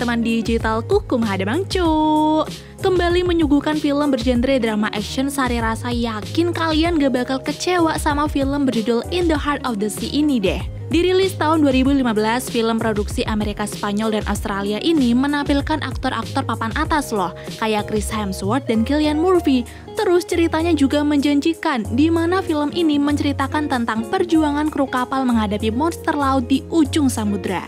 teman-teman digitalku, kumaha Bangcu. Kembali menyuguhkan film bergenre drama action, sari rasa yakin kalian gak bakal kecewa sama film berjudul In the Heart of the Sea ini deh. Dirilis tahun 2015, film produksi Amerika, Spanyol, dan Australia ini menampilkan aktor-aktor papan atas loh, kayak Chris Hemsworth dan Cillian Murphy. Terus ceritanya juga menjanjikan, di mana film ini menceritakan tentang perjuangan kru kapal menghadapi monster laut di ujung samudra.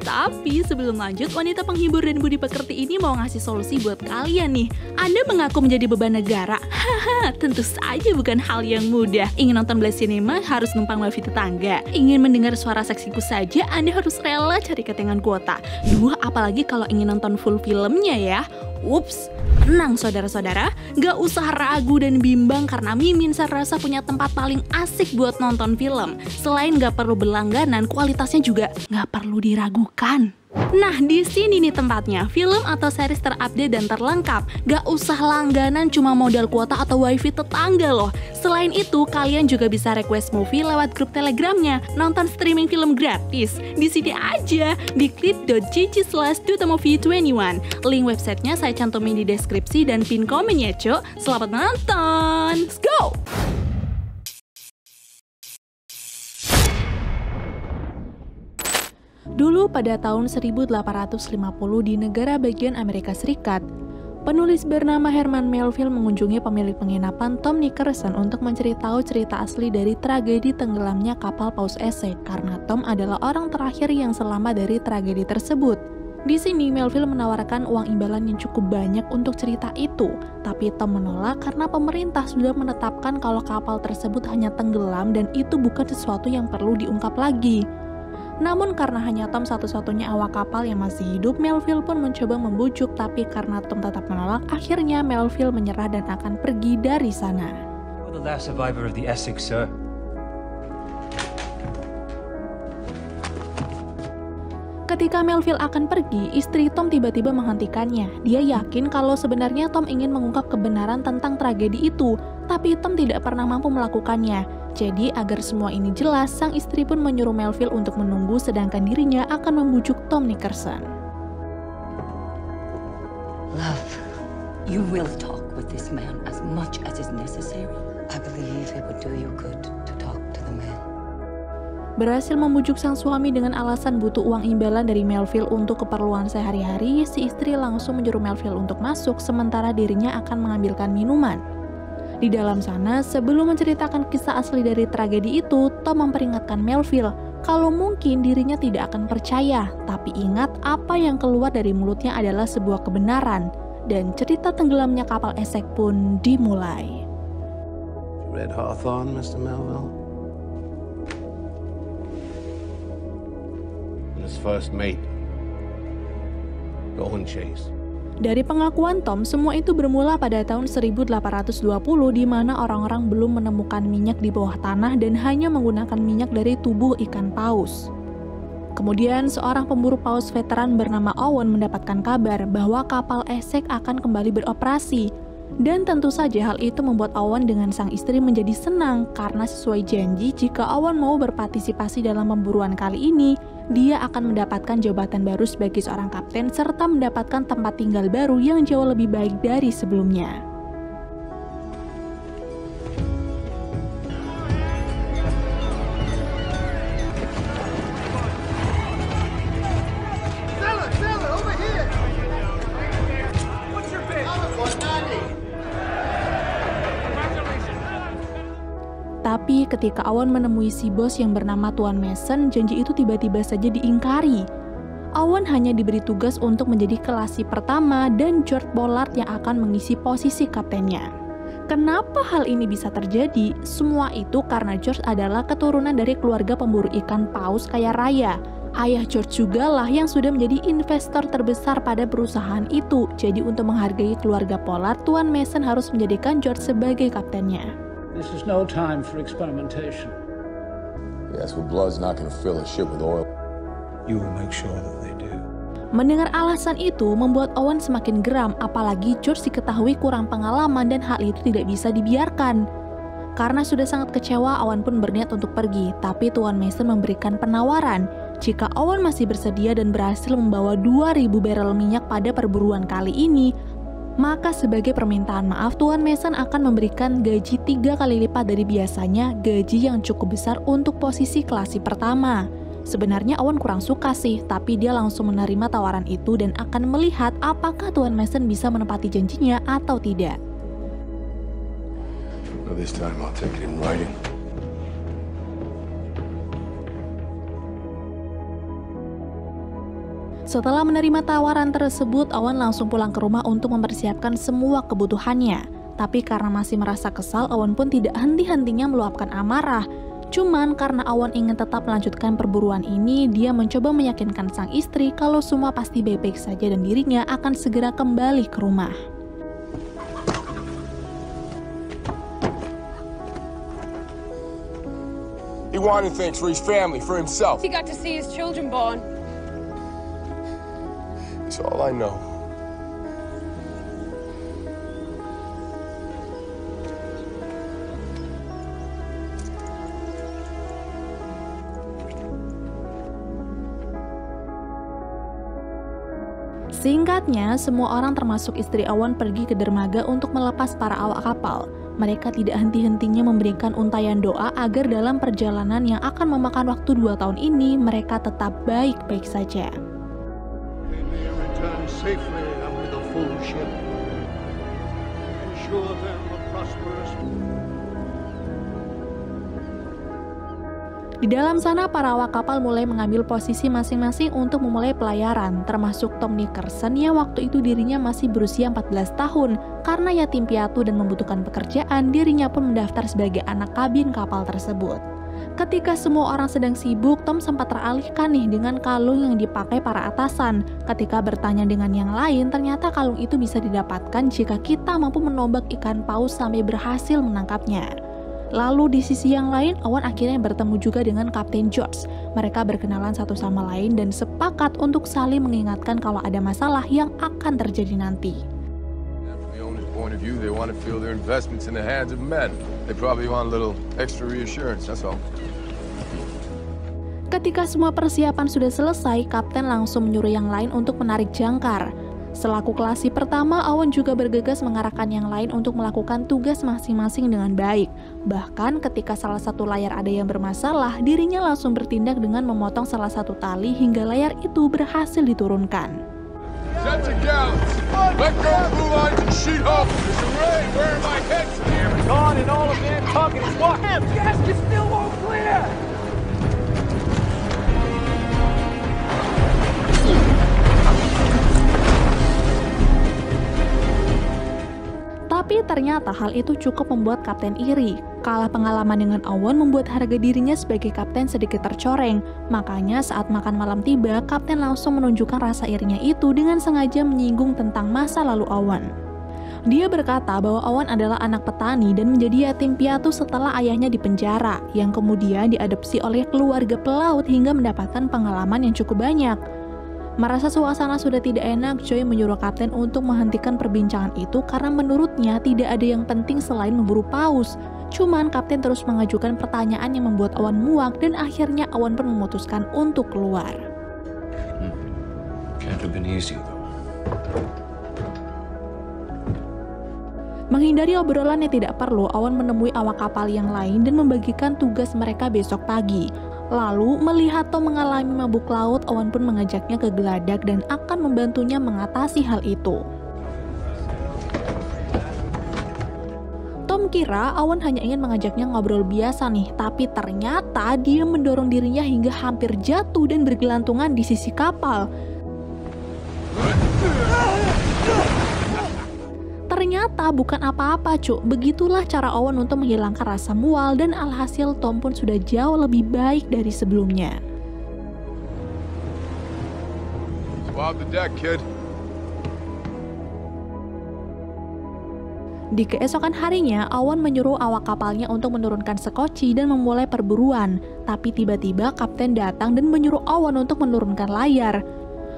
Tapi sebelum lanjut, wanita penghibur dan budi pekerti ini mau ngasih solusi buat kalian nih. Anda mengaku menjadi beban negara? Haha, tentu saja bukan hal yang mudah. Ingin nonton Blast Cinema harus numpang wifi tetangga. Ingin mendengar suara seksiku saja, Anda harus rela cari ketengan kuota. Duh, apalagi kalau ingin nonton full filmnya ya. Ups, tenang saudara-saudara, gak usah ragu dan bimbang karena Mimin serasa punya tempat paling asik buat nonton film. Selain gak perlu berlangganan, kualitasnya juga gak perlu diragukan. Nah, di sini nih tempatnya, film atau series terupdate dan terlengkap. Gak usah langganan, cuma modal kuota atau wifi tetangga loh. Selain itu, kalian juga bisa request movie lewat grup telegramnya, nonton streaming film gratis. Di sini aja, di klik.gg/dutamovie21. Link websitenya saya cantumin di deskripsi dan pin komen ya, Cok. Selamat menonton, let's go! Dulu pada tahun 1850 di negara bagian Amerika Serikat, penulis bernama Herman Melville mengunjungi pemilik penginapan Tom Nickerson untuk mencari tahu cerita asli dari tragedi tenggelamnya kapal Paus Essex karena Tom adalah orang terakhir yang selamat dari tragedi tersebut. Di sini Melville menawarkan uang imbalan yang cukup banyak untuk cerita itu, tapi Tom menolak karena pemerintah sudah menetapkan kalau kapal tersebut hanya tenggelam dan itu bukan sesuatu yang perlu diungkap lagi. Namun karena hanya Tom satu-satunya awak kapal yang masih hidup, Melville pun mencoba membujuk, tapi karena Tom tetap menolak, akhirnya Melville menyerah dan akan pergi dari sana. You're the last survivor of the Essex, sir. Ketika Melville akan pergi, istri Tom tiba-tiba menghentikannya. Dia yakin kalau sebenarnya Tom ingin mengungkap kebenaran tentang tragedi itu, tapi Tom tidak pernah mampu melakukannya. Jadi, agar semua ini jelas, sang istri pun menyuruh Melville untuk menunggu sedangkan dirinya akan membujuk Tom Nickerson. Love, you will talk with this man as much as is necessary. I believe it would do you good to talk to the man. Berhasil membujuk sang suami dengan alasan butuh uang imbalan dari Melville untuk keperluan sehari-hari, si istri langsung menyuruh Melville untuk masuk sementara dirinya akan mengambilkan minuman. Di dalam sana, sebelum menceritakan kisah asli dari tragedi itu, Tom memperingatkan Melville kalau mungkin dirinya tidak akan percaya, tapi ingat apa yang keluar dari mulutnya adalah sebuah kebenaran, dan cerita tenggelamnya kapal Essex pun dimulai. Read Hawthorne, Mr. Melville? And his first mate. Go and chase. Dari pengakuan Tom, semua itu bermula pada tahun 1820 di mana orang-orang belum menemukan minyak di bawah tanah dan hanya menggunakan minyak dari tubuh ikan paus. Kemudian, seorang pemburu paus veteran bernama Owen mendapatkan kabar bahwa kapal Essex akan kembali beroperasi. Dan tentu saja hal itu membuat Owen dengan sang istri menjadi senang karena sesuai janji jika Owen mau berpartisipasi dalam pemburuan kali ini, dia akan mendapatkan jabatan baru sebagai seorang kapten serta mendapatkan tempat tinggal baru yang jauh lebih baik dari sebelumnya. Tapi ketika Owen menemui si bos yang bernama Tuan Mason, janji itu tiba-tiba saja diingkari. Owen hanya diberi tugas untuk menjadi kelasi pertama dan George Pollard yang akan mengisi posisi kaptennya. Kenapa hal ini bisa terjadi? Semua itu karena George adalah keturunan dari keluarga pemburu ikan paus kaya raya. Ayah George juga lah yang sudah menjadi investor terbesar pada perusahaan itu. Jadi untuk menghargai keluarga Pollard, Tuan Mason harus menjadikan George sebagai kaptennya. This is no time for experimentation. Yes, well, blood's not going to fill a ship with oil. You will make sure that they do. Mendengar alasan itu membuat Owen semakin geram, apalagi George diketahui kurang pengalaman dan hal itu tidak bisa dibiarkan. Karena sudah sangat kecewa, Owen pun berniat untuk pergi, tapi Tuan Mason memberikan penawaran. Jika Owen masih bersedia dan berhasil membawa 2.000 barrel minyak pada perburuan kali ini, maka sebagai permintaan maaf Tuan Mason akan memberikan gaji 3 kali lipat dari biasanya, gaji yang cukup besar untuk posisi klasi pertama. Sebenarnya Owen kurang suka sih, tapi dia langsung menerima tawaran itu dan akan melihat apakah Tuan Mason bisa menepati janjinya atau tidak. Well, this time I'll take it in writing. Setelah menerima tawaran tersebut, Owen langsung pulang ke rumah untuk mempersiapkan semua kebutuhannya. Tapi karena masih merasa kesal, Owen pun tidak henti-hentinya meluapkan amarah. Cuman karena Owen ingin tetap melanjutkan perburuan ini, dia mencoba meyakinkan sang istri kalau semua pasti baik-baik saja dan dirinya akan segera kembali ke rumah. He wanted things for his family, for himself. He got to see his children born. That's all I know. Singkatnya, semua orang termasuk istri Owen pergi ke dermaga untuk melepas para awak kapal. Mereka tidak henti-hentinya memberikan untayan doa agar dalam perjalanan yang akan memakan waktu 2 tahun ini, mereka tetap baik-baik saja. Safely and with a full ship. Ensure them a prosperous. Di dalam sana, para awak kapal mulai mengambil posisi masing-masing untuk memulai pelayaran, termasuk Tom Nickerson yang waktu itu dirinya masih berusia 14 tahun. Karena yatim piatu dan membutuhkan pekerjaan, dirinya pun mendaftar sebagai anak kabin kapal tersebut. Ketika semua orang sedang sibuk, Tom sempat teralihkan nih dengan kalung yang dipakai para atasan. Ketika bertanya dengan yang lain, ternyata kalung itu bisa didapatkan jika kita mampu menombak ikan paus sampai berhasil menangkapnya. Lalu di sisi yang lain, Owen akhirnya bertemu juga dengan Kapten George. Mereka berkenalan satu sama lain dan sepakat untuk saling mengingatkan kalau ada masalah yang akan terjadi nanti. From the owner's point of view, they want to feel their investments in the hands of men. They probably want a little extra reassurance, that's all. Ketika semua persiapan sudah selesai, Kapten langsung menyuruh yang lain untuk menarik jangkar. Selaku klasi pertama, Owen juga bergegas mengarahkan yang lain untuk melakukan tugas masing-masing dengan baik. Bahkan ketika salah satu layar ada yang bermasalah, dirinya langsung bertindak dengan memotong salah satu tali hingga layar itu berhasil diturunkan. Set to gallants. Let go blue lines and sheet up. There's a rain. Where are my heads? Gone and all of Nantucket is what? Gasket still won't clear! Tapi ternyata hal itu cukup membuat Kapten iri. Kalah pengalaman dengan Owen membuat harga dirinya sebagai kapten sedikit tercoreng. Makanya saat makan malam tiba, Kapten langsung menunjukkan rasa irinya itu dengan sengaja menyinggung tentang masa lalu Owen. Dia berkata bahwa Owen adalah anak petani dan menjadi yatim piatu setelah ayahnya dipenjara, yang kemudian diadopsi oleh keluarga pelaut hingga mendapatkan pengalaman yang cukup banyak. Merasa suasana sudah tidak enak, Joy menyuruh Kapten untuk menghentikan perbincangan itu karena menurutnya tidak ada yang penting selain memburu paus. Cuman Kapten terus mengajukan pertanyaan yang membuat Owen muak dan akhirnya Owen pun memutuskan untuk keluar. Can't have been easy, though. Menghindari obrolan yang tidak perlu, Owen menemui awak kapal yang lain dan membagikan tugas mereka besok pagi. Lalu, melihat Tom mengalami mabuk laut, Owen pun mengajaknya ke geladak dan akan membantunya mengatasi hal itu. Tom kira Owen hanya ingin mengajaknya ngobrol biasa nih, tapi ternyata dia mendorong dirinya hingga hampir jatuh dan bergelantungan di sisi kapal. Ternyata bukan apa-apa, cuk. Begitulah cara Owen untuk menghilangkan rasa mual dan alhasil Tom pun sudah jauh lebih baik dari sebelumnya. Swab the deck, kid. Di keesokan harinya, Owen menyuruh awak kapalnya untuk menurunkan sekoci dan memulai perburuan. Tapi tiba-tiba Kapten datang dan menyuruh Owen untuk menurunkan layar.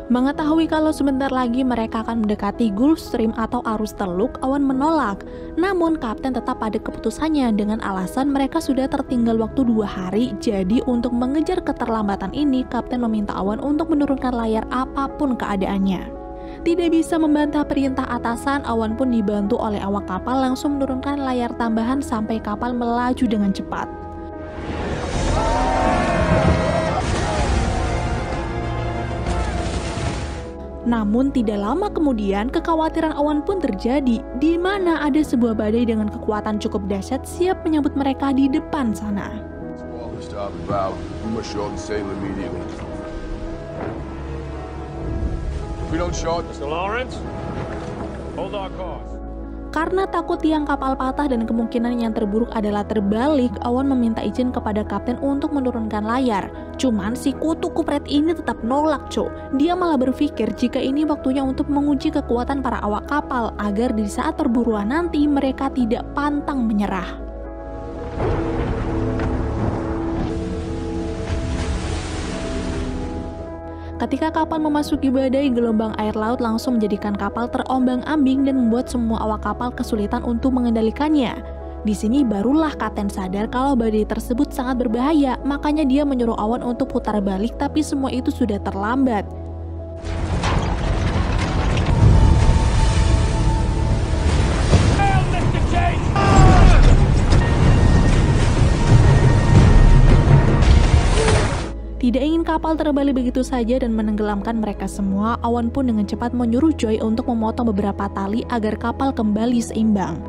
Mengetahui kalau sebentar lagi mereka akan mendekati Gulf Stream atau arus Teluk, Owen menolak. Namun kapten tetap pada keputusannya dengan alasan mereka sudah tertinggal waktu 2 hari. Jadi untuk mengejar keterlambatan ini, kapten meminta Owen untuk menurunkan layar apapun keadaannya. Tidak bisa membantah perintah atasan, Owen pun dibantu oleh awak kapal langsung menurunkan layar tambahan sampai kapal melaju dengan cepat. Namun tidak lama kemudian kekhawatiran Owen pun terjadi, di mana ada sebuah badai dengan kekuatan cukup dahsyat siap menyambut mereka di depan sana. Mr. Lawrence, hold our course. Karena takut tiang kapal patah dan kemungkinan yang terburuk adalah terbalik, Owen meminta izin kepada kapten untuk menurunkan layar. Cuman si kutu kupret ini tetap nolak, Cok. Dia malah berpikir jika ini waktunya untuk menguji kekuatan para awak kapal agar di saat perburuan nanti mereka tidak pantang menyerah. Ketika kapal memasuki badai, gelombang air laut langsung menjadikan kapal terombang-ambing dan membuat semua awak kapal kesulitan untuk mengendalikannya. Di sini barulah kapten sadar kalau badai tersebut sangat berbahaya, makanya dia menyuruh Owen untuk putar balik, tapi semua itu sudah terlambat. Tidak ingin kapal terbalik begitu saja dan menenggelamkan mereka semua, Owen pun dengan cepat menyuruh Joy untuk memotong beberapa tali agar kapal kembali seimbang.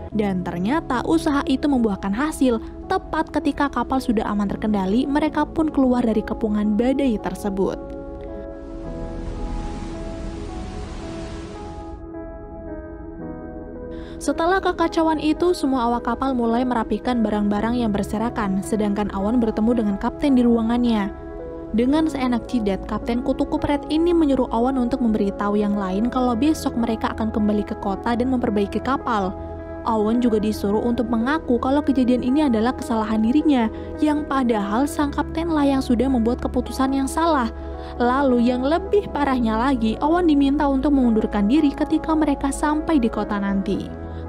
Dan ternyata usaha itu membuahkan hasil. Tepat ketika kapal sudah aman terkendali, mereka pun keluar dari kepungan badai tersebut. Setelah kekacauan itu, semua awak kapal mulai merapikan barang-barang yang berserakan, sedangkan Owen bertemu dengan kapten di ruangannya. Dengan seenak jidat, kapten kutu kupret ini menyuruh Owen untuk memberitahu yang lain kalau besok mereka akan kembali ke kota dan memperbaiki kapal. Owen juga disuruh untuk mengaku kalau kejadian ini adalah kesalahan dirinya, yang padahal sang kapten lah yang sudah membuat keputusan yang salah. Lalu yang lebih parahnya lagi, Owen diminta untuk mengundurkan diri ketika mereka sampai di kota nanti.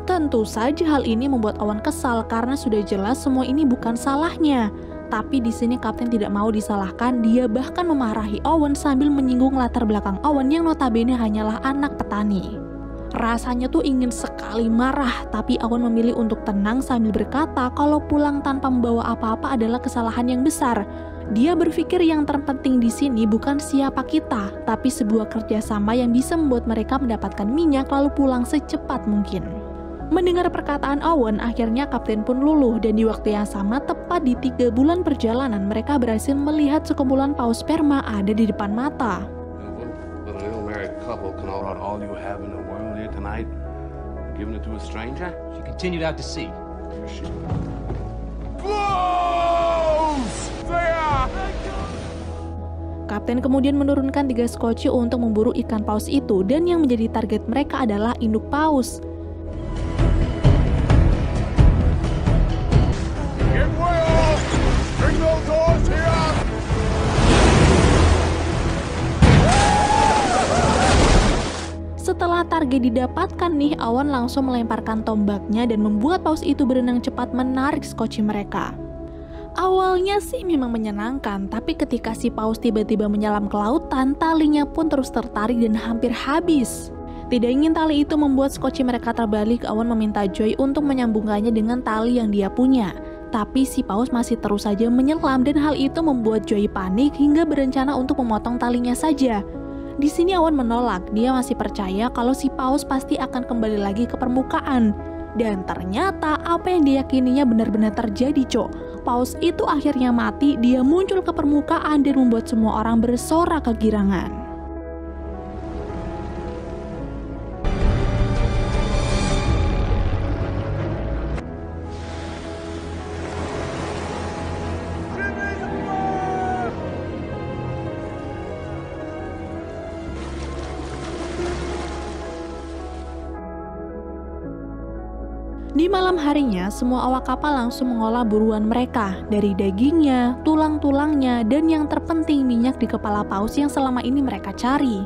Tentu saja hal ini membuat Owen kesal karena sudah jelas semua ini bukan salahnya. Tapi di sini kapten tidak mau disalahkan, dia bahkan memarahi Owen sambil menyinggung latar belakang Owen yang notabene hanyalah anak petani. Rasanya tuh ingin sekali marah, tapi Owen memilih untuk tenang sambil berkata kalau pulang tanpa membawa apa-apa adalah kesalahan yang besar. Dia berpikir yang terpenting di sini bukan siapa kita, tapi sebuah kerjasama yang bisa membuat mereka mendapatkan minyak lalu pulang secepat mungkin. Mendengar perkataan Owen, akhirnya kapten pun luluh dan di waktu yang sama tepat di 3 bulan perjalanan mereka berhasil melihat sekumpulan paus sperma ada di depan mata. But an ill-married couple can all out all you have in the world here tonight, giving it to a stranger? She continued out to sea. Kapten kemudian menurunkan 3 skoci untuk memburu ikan paus itu dan yang menjadi target mereka adalah induk paus. Setelah target didapatkan nih, Owen langsung melemparkan tombaknya dan membuat paus itu berenang cepat menarik skoci mereka. Awalnya sih memang menyenangkan, tapi ketika si paus tiba-tiba menyelam ke lautan, talinya pun terus tertarik dan hampir habis. Tidak ingin tali itu membuat skoci mereka terbalik, Owen meminta Joy untuk menyambungkannya dengan tali yang dia punya. Tapi si paus masih terus saja menyelam dan hal itu membuat Joy panik hingga berencana untuk memotong talinya saja. Di sini Owen menolak, dia masih percaya kalau si paus pasti akan kembali lagi ke permukaan. Dan ternyata apa yang diyakininya benar-benar terjadi, Cok. Paus itu akhirnya mati, dia muncul ke permukaan dan membuat semua orang bersorak kegirangan. Di malam harinya, semua awak kapal langsung mengolah buruan mereka, dari dagingnya, tulang-tulangnya, dan yang terpenting minyak di kepala paus yang selama ini mereka cari.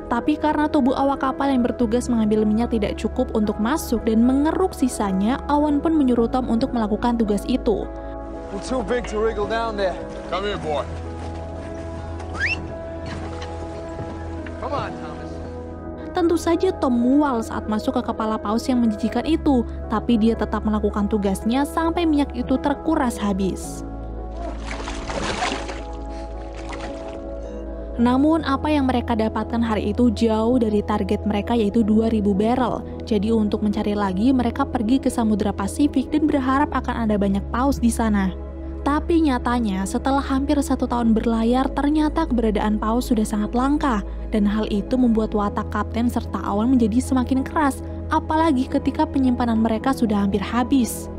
Tapi karena tubuh awak kapal yang bertugas mengambil minyak tidak cukup untuk masuk dan mengeruk sisanya, Owen pun menyuruh Tom untuk melakukan tugas itu. We're too big to wriggle down there. Come here, boy. Come on, Thomas. Tentu saja Tom mual saat masuk ke kepala paus yang menjijikan itu, tapi dia tetap melakukan tugasnya sampai minyak itu terkuras habis. Namun apa yang mereka dapatkan hari itu jauh dari target mereka, yaitu 2.000 barrel. Jadi untuk mencari lagi, mereka pergi ke Samudra Pasifik dan berharap akan ada banyak paus di sana. Tapi nyatanya setelah hampir 1 tahun berlayar, ternyata keberadaan paus sudah sangat langka. Dan hal itu membuat watak kapten serta Owen menjadi semakin keras, apalagi ketika penyimpanan mereka sudah hampir habis.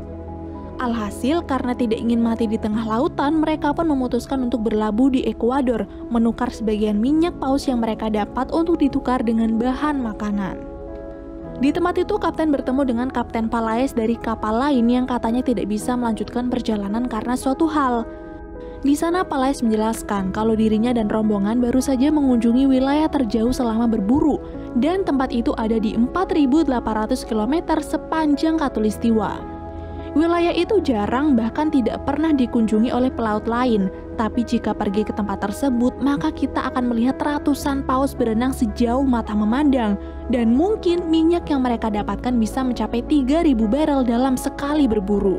Alhasil, karena tidak ingin mati di tengah lautan, mereka pun memutuskan untuk berlabuh di Ekuador, menukar sebagian minyak paus yang mereka dapat untuk ditukar dengan bahan makanan. Di tempat itu, Kapten bertemu dengan Kapten Palaes dari kapal lain yang katanya tidak bisa melanjutkan perjalanan karena suatu hal. Di sana Palaes menjelaskan kalau dirinya dan rombongan baru saja mengunjungi wilayah terjauh selama berburu, dan tempat itu ada di 4.800 km sepanjang Khatulistiwa. Wilayah itu jarang bahkan tidak pernah dikunjungi oleh pelaut lain, tapi jika pergi ke tempat tersebut, maka kita akan melihat ratusan paus berenang sejauh mata memandang, dan mungkin minyak yang mereka dapatkan bisa mencapai 3.000 barrel dalam sekali berburu.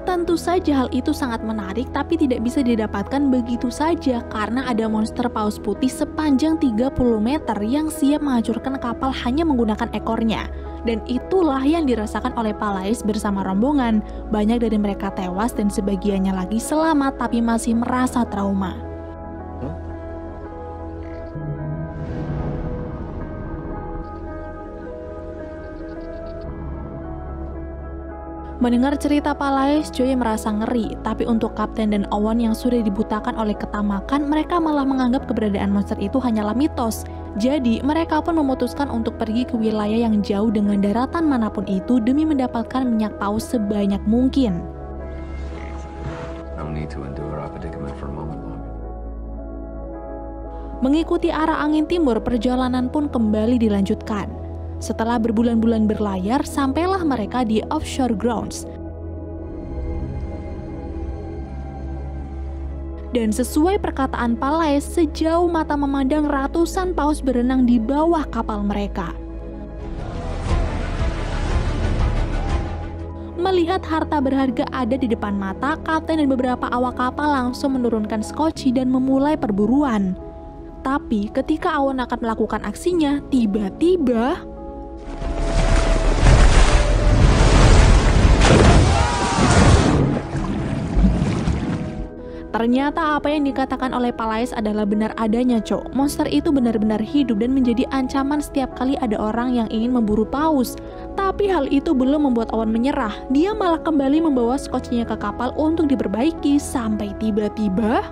Tentu saja hal itu sangat menarik, tapi tidak bisa didapatkan begitu saja karena ada monster paus putih sepanjang 30 meter yang siap menghancurkan kapal hanya menggunakan ekornya. Dan itulah yang dirasakan oleh Palaes bersama rombongan. Banyak dari mereka tewas dan sebagiannya lagi selamat tapi masih merasa trauma. Mendengar cerita Palaes, Joey merasa ngeri, tapi untuk Kapten dan Owen yang sudah dibutakan oleh ketamakan, mereka malah menganggap keberadaan monster itu hanyalah mitos. Jadi, mereka pun memutuskan untuk pergi ke wilayah yang jauh dengan daratan manapun itu demi mendapatkan minyak paus sebanyak mungkin. Mengikuti arah angin timur, perjalanan pun kembali dilanjutkan. Setelah berbulan-bulan berlayar, sampailah mereka di offshore grounds. Dan sesuai perkataan Palaes, sejauh mata memandang ratusan paus berenang di bawah kapal mereka. Melihat harta berharga ada di depan mata, kapten dan beberapa awak kapal langsung menurunkan skoci dan memulai perburuan. Tapi ketika Owen akan melakukan aksinya, tiba-tiba ternyata apa yang dikatakan oleh Palaes adalah benar adanya, Cok. Monster itu benar-benar hidup dan menjadi ancaman setiap kali ada orang yang ingin memburu paus. Tapi hal itu belum membuat Owen menyerah. Dia malah kembali membawa skocinya ke kapal untuk diperbaiki sampai tiba-tiba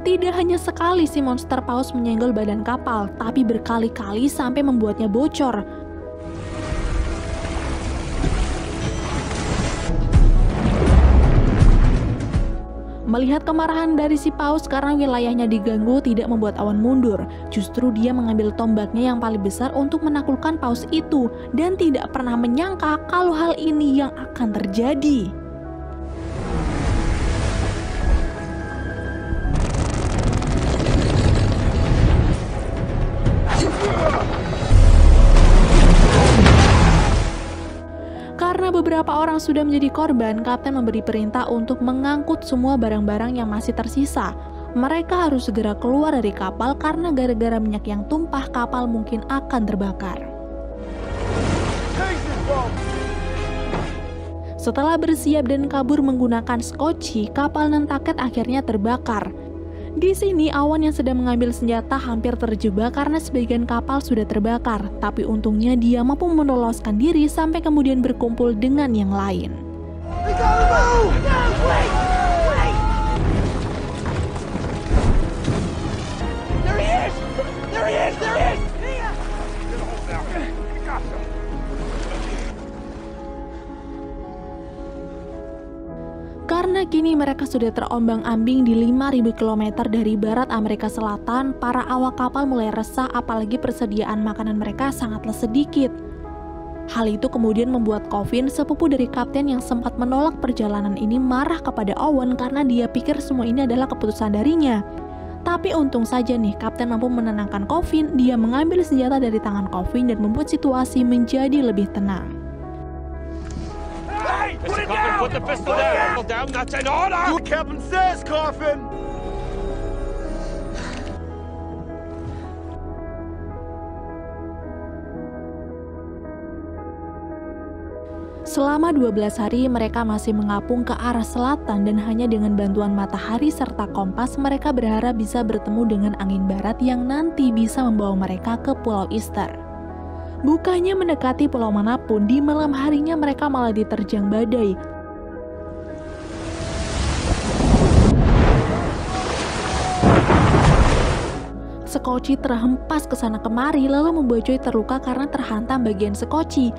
tidak hanya sekali si monster paus menyenggol badan kapal, tapi berkali-kali sampai membuatnya bocor. Melihat kemarahan dari si paus karena wilayahnya diganggu tidak membuat Owen mundur. Justru dia mengambil tombaknya yang paling besar untuk menaklukkan paus itu dan tidak pernah menyangka kalau hal ini yang akan terjadi. Karena beberapa orang sudah menjadi korban, Kapten memberi perintah untuk mengangkut semua barang-barang yang masih tersisa. Mereka harus segera keluar dari kapal karena gara-gara minyak yang tumpah, kapal mungkin akan terbakar. Setelah bersiap dan kabur menggunakan skoci, kapal Nantucket akhirnya terbakar. Di sini Owen yang sedang mengambil senjata hampir terjebak karena sebagian kapal sudah terbakar, tapi untungnya dia mampu meloloskan diri sampai kemudian berkumpul dengan yang lain. Karena kini mereka sudah terombang-ambing di 5.000 km dari barat Amerika Selatan, para awak kapal mulai resah apalagi persediaan makanan mereka sangatlah sedikit. Hal itu kemudian membuat Coffin, sepupu dari kapten yang sempat menolak perjalanan ini, marah kepada Owen karena dia pikir semua ini adalah keputusan darinya. Tapi untung saja nih, kapten mampu menenangkan Coffin. Dia mengambil senjata dari tangan Coffin dan membuat situasi menjadi lebih tenang. Mr. Coffin, put the pistol down. Pistol down, that's an order! Do what Captain says, Coffin! Selama 12 hari mereka masih mengapung ke arah selatan dan hanya dengan bantuan matahari serta kompas mereka berharap bisa bertemu dengan angin barat yang nanti bisa membawa mereka ke Pulau Easter. Bukannya mendekati pulau manapun, di malam harinya mereka malah diterjang badai. Sekoci terhempas ke sana kemari lalu membuat Joy terluka karena terhantam bagian sekoci.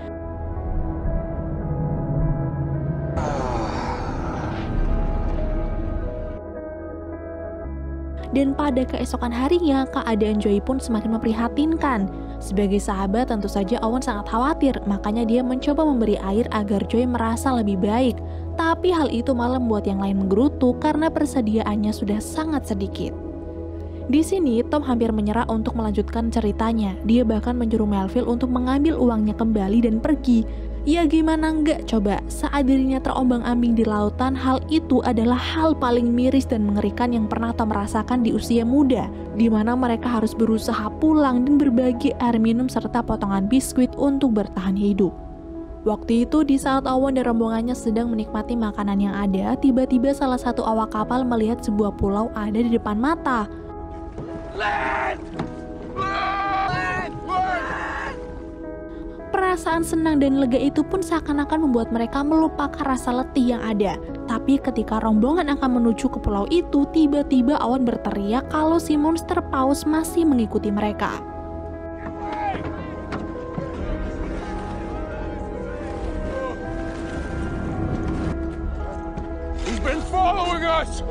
Dan pada keesokan harinya, keadaan Joy pun semakin memprihatinkan. Sebagai sahabat, tentu saja Owen sangat khawatir, makanya dia mencoba memberi air agar Joy merasa lebih baik. Tapi hal itu malah membuat yang lain menggerutu karena persediaannya sudah sangat sedikit. Di sini, Tom hampir menyerah untuk melanjutkan ceritanya. Dia bahkan menyuruh Melville untuk mengambil uangnya kembali dan pergi. Ya gimana enggak coba, saat dirinya terombang-ambing di lautan, hal itu adalah hal paling miris dan mengerikan yang pernah Tom rasakan di usia muda, di mana mereka harus berusaha pulang dan berbagi air minum serta potongan biskuit untuk bertahan hidup. Waktu itu di saat Owen dan rombongannya sedang menikmati makanan yang ada, tiba-tiba salah satu awak kapal melihat sebuah pulau ada di depan mata. Perasaan senang dan lega itu pun seakan-akan membuat mereka melupakan rasa letih yang ada. Tapi ketika rombongan akan menuju ke pulau itu, tiba-tiba Owen berteriak kalau si monster paus masih mengikuti mereka. He's been following us!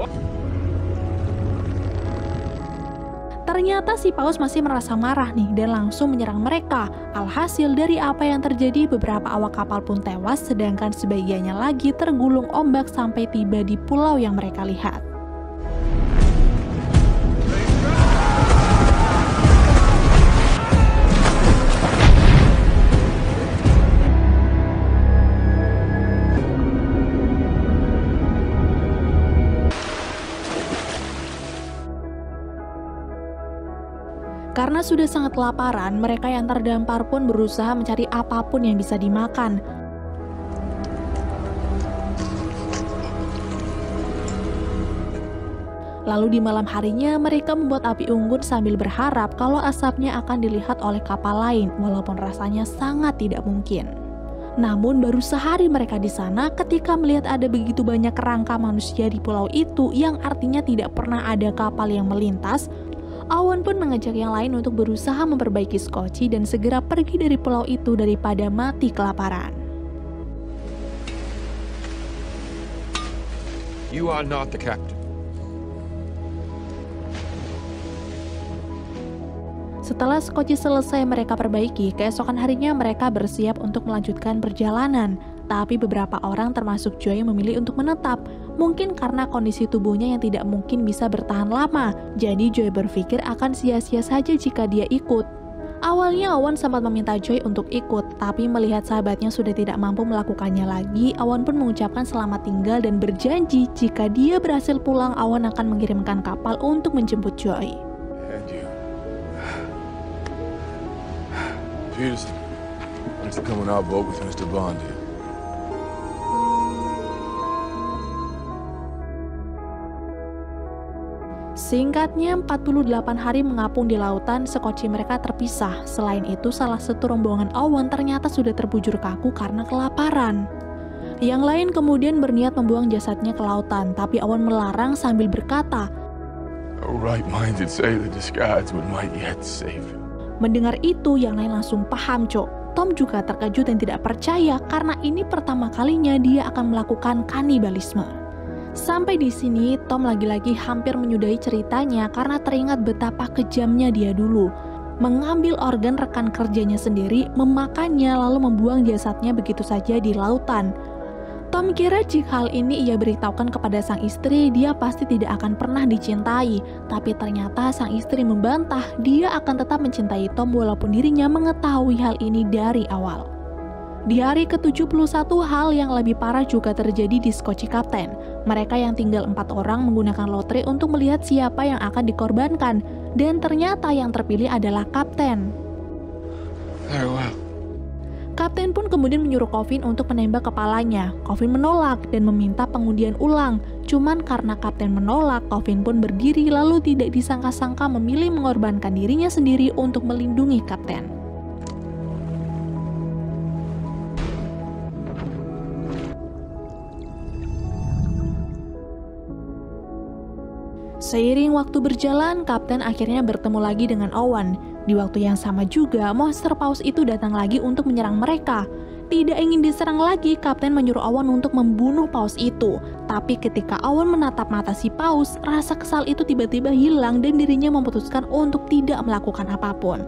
Ternyata si paus masih merasa marah nih dan langsung menyerang mereka. Alhasil dari apa yang terjadi, beberapa awak kapal pun tewas sedangkan sebagiannya lagi tergulung ombak sampai tiba di pulau yang mereka lihat. Karena sudah sangat kelaparan, mereka yang terdampar pun berusaha mencari apapun yang bisa dimakan. Lalu di malam harinya, mereka membuat api unggun sambil berharap kalau asapnya akan dilihat oleh kapal lain, walaupun rasanya sangat tidak mungkin. Namun baru sehari mereka di sana ketika melihat ada begitu banyak kerangka manusia di pulau itu yang artinya tidak pernah ada kapal yang melintas. Owen pun mengajak yang lain untuk berusaha memperbaiki sekoci dan segera pergi dari pulau itu daripada mati kelaparan. You are not the captain. Setelah sekoci selesai mereka perbaiki, keesokan harinya mereka bersiap untuk melanjutkan perjalanan. Tapi beberapa orang termasuk Joy memilih untuk menetap, mungkin karena kondisi tubuhnya yang tidak mungkin bisa bertahan lama. Jadi Joy berpikir akan sia-sia saja jika dia ikut. Awalnya Owen sempat meminta Joy untuk ikut, tapi melihat sahabatnya sudah tidak mampu melakukannya lagi, Owen pun mengucapkan selamat tinggal dan berjanji jika dia berhasil pulang, Owen akan mengirimkan kapal untuk menjemput Joy. And you. Peterson, thanks for coming on board with Mr. Bond here. Singkatnya, 48 hari mengapung di lautan, sekoci mereka terpisah. Selain itu, salah satu rombongan Owen ternyata sudah terbujur kaku karena kelaparan. Yang lain kemudian berniat membuang jasadnya ke lautan, tapi Owen melarang sambil berkata, A right-minded sailor discards what might yet save him. Mendengar itu, yang lain langsung paham, Cok. Tom juga terkejut dan tidak percaya karena ini pertama kalinya dia akan melakukan kanibalisme. Sampai di sini, Tom lagi-lagi hampir menyudahi ceritanya karena teringat betapa kejamnya dia dulu. Mengambil organ rekan kerjanya sendiri, memakannya lalu membuang jasadnya begitu saja di lautan. Tom kira jika hal ini ia beritahukan kepada sang istri, dia pasti tidak akan pernah dicintai. Tapi ternyata sang istri membantah dia akan tetap mencintai Tom walaupun dirinya mengetahui hal ini dari awal. Di hari ke-71, hal yang lebih parah juga terjadi di Scotchy Captain. Mereka yang tinggal 4 orang menggunakan lotre untuk melihat siapa yang akan dikorbankan. Dan ternyata yang terpilih adalah Kapten. Farewell. Kapten pun kemudian menyuruh Coffin untuk menembak kepalanya. Coffin menolak dan meminta pengundian ulang. Cuman karena Kapten menolak, Coffin pun berdiri lalu tidak disangka-sangka memilih mengorbankan dirinya sendiri untuk melindungi Kapten. Seiring waktu berjalan, Kapten akhirnya bertemu lagi dengan Owen. Di waktu yang sama juga, monster paus itu datang lagi untuk menyerang mereka. Tidak ingin diserang lagi, Kapten menyuruh Owen untuk membunuh paus itu. Tapi ketika Owen menatap mata si paus, rasa kesal itu tiba-tiba hilang dan dirinya memutuskan untuk tidak melakukan apapun.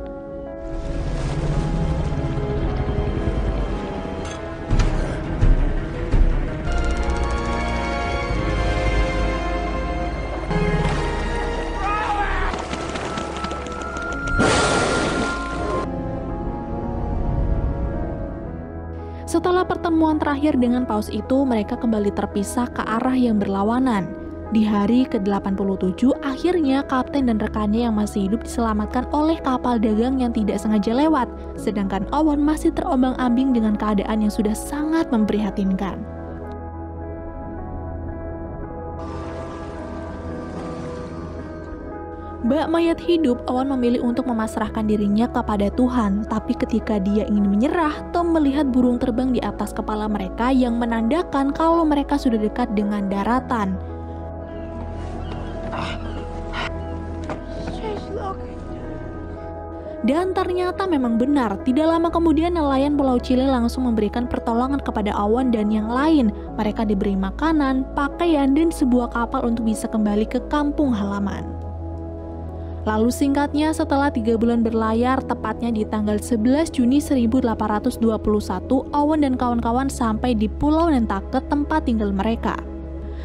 Setelah pertemuan terakhir dengan paus itu, mereka kembali terpisah ke arah yang berlawanan. Di hari ke-87, akhirnya Kapten dan rekannya yang masih hidup diselamatkan oleh kapal dagang yang tidak sengaja lewat, sedangkan Owen masih terombang-ambing dengan keadaan yang sudah sangat memprihatinkan. Bak mayat hidup, Owen memilih untuk memasrahkan dirinya kepada Tuhan. Tapi ketika dia ingin menyerah, Tom melihat burung terbang di atas kepala mereka yang menandakan kalau mereka sudah dekat dengan daratan. Dan ternyata memang benar, tidak lama kemudian nelayan Pulau Chile langsung memberikan pertolongan kepada Owen dan yang lain. Mereka diberi makanan, pakaian, dan sebuah kapal untuk bisa kembali ke kampung halaman. Lalu singkatnya, setelah 3 bulan berlayar, tepatnya di tanggal 11 Juni 1821, Owen dan kawan-kawan sampai di Pulau Nantucket, tempat tinggal mereka.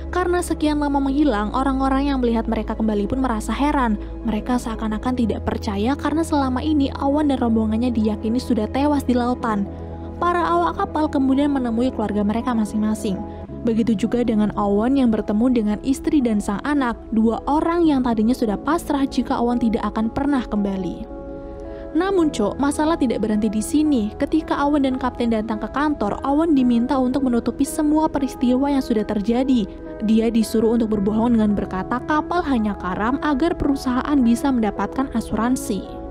Karena sekian lama menghilang, orang-orang yang melihat mereka kembali pun merasa heran. Mereka seakan-akan tidak percaya karena selama ini Owen dan rombongannya diyakini sudah tewas di lautan. Para awak kapal kemudian menemui keluarga mereka masing-masing. Begitu juga dengan Owen yang bertemu dengan istri dan sang anak, 2 orang yang tadinya sudah pasrah jika Owen tidak akan pernah kembali. Namun Cok, masalah tidak berhenti di sini. Ketika Owen dan Kapten datang ke kantor, Owen diminta untuk menutupi semua peristiwa yang sudah terjadi. Dia disuruh untuk berbohong dengan berkata kapal hanya karam agar perusahaan bisa mendapatkan asuransi.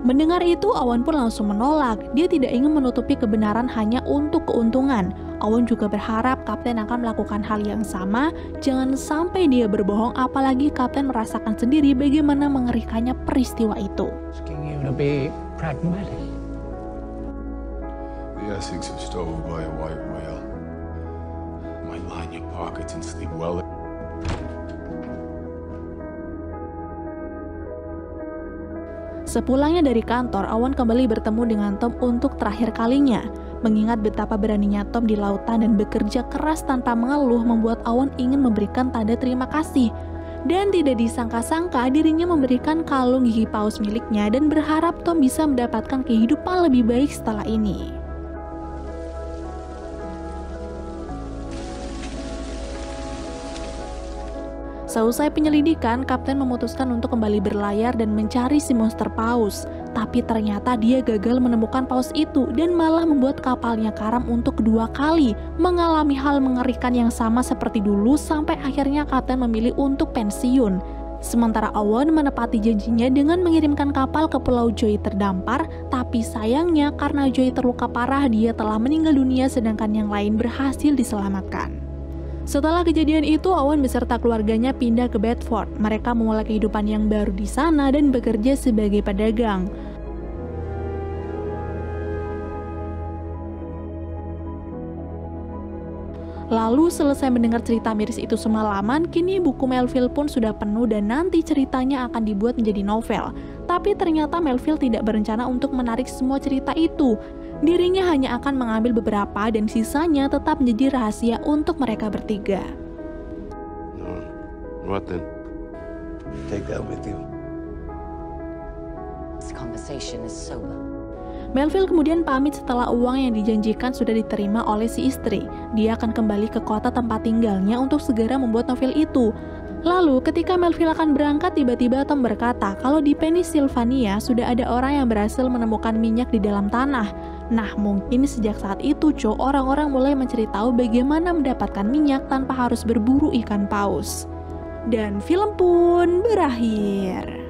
Mendengar itu, Owen pun langsung menolak. Dia tidak ingin menutupi kebenaran hanya untuk keuntungan. Owen juga berharap Kapten akan melakukan hal yang sama. Jangan sampai dia berbohong, apalagi Kapten merasakan sendiri bagaimana mengerikannya peristiwa itu. To be pragmatic. The Essex was stowed by a white whale. Might line your pockets and sleep well. Sepulangnya dari kantor, Owen kembali bertemu dengan Tom untuk terakhir kalinya. Mengingat betapa beraninya Tom di lautan dan bekerja keras tanpa mengeluh membuat Owen ingin memberikan tanda terima kasih. Dan tidak disangka-sangka dirinya memberikan kalung gigi paus miliknya dan berharap Tom bisa mendapatkan kehidupan lebih baik setelah ini. Seusai penyelidikan, Kapten memutuskan untuk kembali berlayar dan mencari si monster paus. Tapi ternyata dia gagal menemukan paus itu dan malah membuat kapalnya karam untuk kedua kali. Mengalami hal mengerikan yang sama seperti dulu sampai akhirnya Kapten memilih untuk pensiun. Sementara Owen menepati janjinya dengan mengirimkan kapal ke Pulau Joy terdampar, tapi sayangnya karena Joy terluka parah, dia telah meninggal dunia sedangkan yang lain berhasil diselamatkan. Setelah kejadian itu, Owen beserta keluarganya pindah ke Bedford. Mereka memulai kehidupan yang baru di sana dan bekerja sebagai pedagang. Lalu selesai mendengar cerita miris itu semalaman, kini buku Melville pun sudah penuh dan nanti ceritanya akan dibuat menjadi novel. Tapi ternyata Melville tidak berencana untuk menarik semua cerita itu. Dirinya hanya akan mengambil beberapa dan sisanya tetap menjadi rahasia untuk mereka bertiga. What then? Take that with you. This conversation is sober. Melville kemudian pamit setelah uang yang dijanjikan sudah diterima oleh si istri. Dia akan kembali ke kota tempat tinggalnya untuk segera membuat novel itu. Lalu ketika Melville akan berangkat, tiba-tiba Tom berkata kalau di Pennsylvania sudah ada orang yang berhasil menemukan minyak di dalam tanah. Nah, mungkin sejak saat itu, orang-orang mulai mencari tahu bagaimana mendapatkan minyak tanpa harus berburu ikan paus. Dan film pun berakhir.